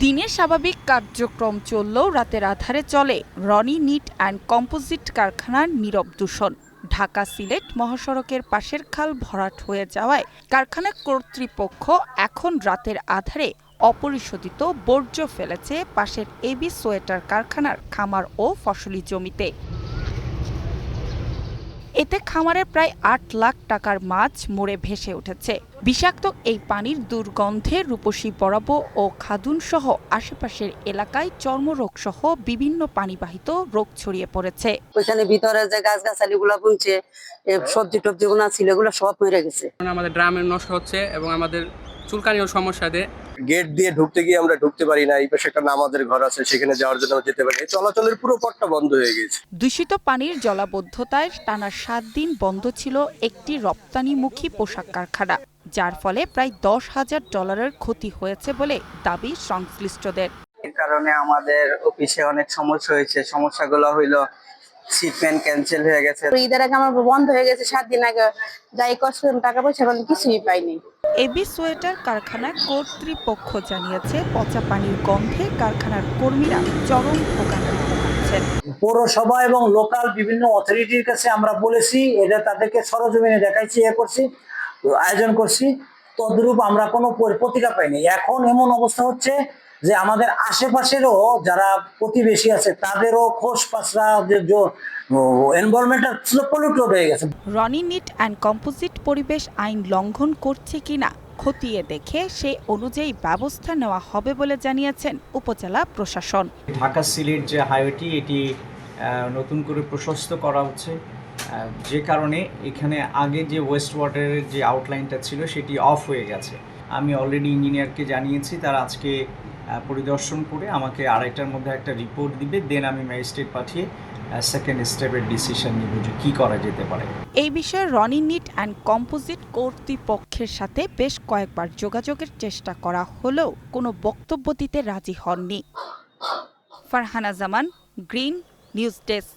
দিনে স্বাভাবিক কার্যক্রম চললেও রাতের আধারে চলে রনি নিট অ্যান্ড কম্পোজিট কারখানার নীরব দূষণ। ঢাকা সিলেট মহাসড়কের পাশের খাল ভরাট হয়ে যাওয়ায় কারখানা কর্তৃপক্ষ এখন রাতের আধারে অপরিশোধিত বর্জ্য ফেলেছে পাশের এবি সোয়েটার কারখানার খামার ও ফসলি জমিতে। এতে খামারের প্রায় ৮ লাখ টাকার মাছ মরে ভেসে উঠেছে। বিষাক্ত এই পানির দুর্গন্ধে রূপসী বরাবো ও খাদুন সহ আশেপাশের এলাকায় চর্মরোগ সহ বিভিন্ন পানিবাহিত রোগ ছড়িয়ে পড়েছে। ওইখানে ভিতরে যে গাছগাছালি গুলা বুনছে, সবজি টবজি গুলা ছিল, এগুলো সব মরে গেছে। আমাদের ড্রামের নষ্ট হচ্ছে এবং আমাদের চুলকানিও সমস্যা দেয়। গেট দিয়ে ঢুকতে গিয়ে আমরা ঢুকতে পারি না। এই পাশে একটা নামাজের ঘর আছে, সেখানে যাওয়ার জন্য যেতে পারি। চলাচলের পুরো পথটা বন্ধ হয়ে গেছে। দূষিত পানির জলাবদ্ধতায় টানা ৭ দিন বন্ধ ছিল একটি রপ্তানিমুখী পোশাক কারখানা, যার ফলে প্রায় $১০,০০০ ক্ষতি হয়েছে বলে দাবি সংশ্লিষ্টদের। এর কারণে আমাদের অফিসে অনেক সমস্যা হয়েছে। সমস্যাগুলো হইলো শিপমেন্ট ক্যান্সেল হয়ে গেছে। ঈদের আগে আমার বন্ধ হয়ে গেছে ৭ দিন আগে, যাই কষ্ট টাকা পয়সা কোনো কিছুই পাইনি। এবি সোয়েটার কারখানার কর্তৃপক্ষ জানিয়েছে পচা পানির গন্ধে কারখানার কর্মীরা চরম ভোগান্তিতে ভুগছেন। পৌরসভা এবং লোকাল বিভিন্ন অথরিটির কাছে আমরা বলেছি, এটা তাদেরকে সরজমিনে দেখাইছি, আয়োজন করছি, তদ্রূপ আমরা কোনো প্রতিকার পাইনি। এখন এমন অবস্থা হচ্ছে যে আমাদের আশেপাশেরও যারা প্রতিবেশী আছে তাদেরও খোস পাঁচরা এনভায়রনমেন্টটা পলিউটেড হয়ে গেছে। রনি নিট অ্যান্ড কম্পোজিট পরিবেশ আইন লঙ্ঘন করছে কিনা খতিয়ে দেখে সে অনুযায়ী ব্যবস্থা নেওয়া হবে বলে জানিয়েছেন উপজেলা প্রশাসন। ঢাকা সিলেট যে হাইওয়েটি এটি নতুন করে প্রশস্ত করা হচ্ছে, যে কারণে এখানে আগে যে ওয়েস্ট ওয়াটারের যে আউটলাইনটা ছিল সেটি অফ হয়ে গেছে। আমি অলরেডি ইঞ্জিনিয়ারকে জানিয়েছি, তারা আজকে পরিদর্শন করে আমাকে ২:৩০টার মধ্যে একটা রিপোর্ট দিবে। দেন আমি ম্যাজিস্ট্রেট পাঠিয়ে সেকেন্ড স্টেপের ডিসিশন নিব যে কী করা যেতে পারে। এই বিষয়ে রনি নিট অ্যান্ড কম্পোজিট কর্তৃপক্ষের সাথে বেশ কয়েকবার যোগাযোগের চেষ্টা করা হলেও কোনো বক্তব্য দিতে রাজি হননি। ফারহানা জামান, গ্রিন নিউজ ডেস্ক।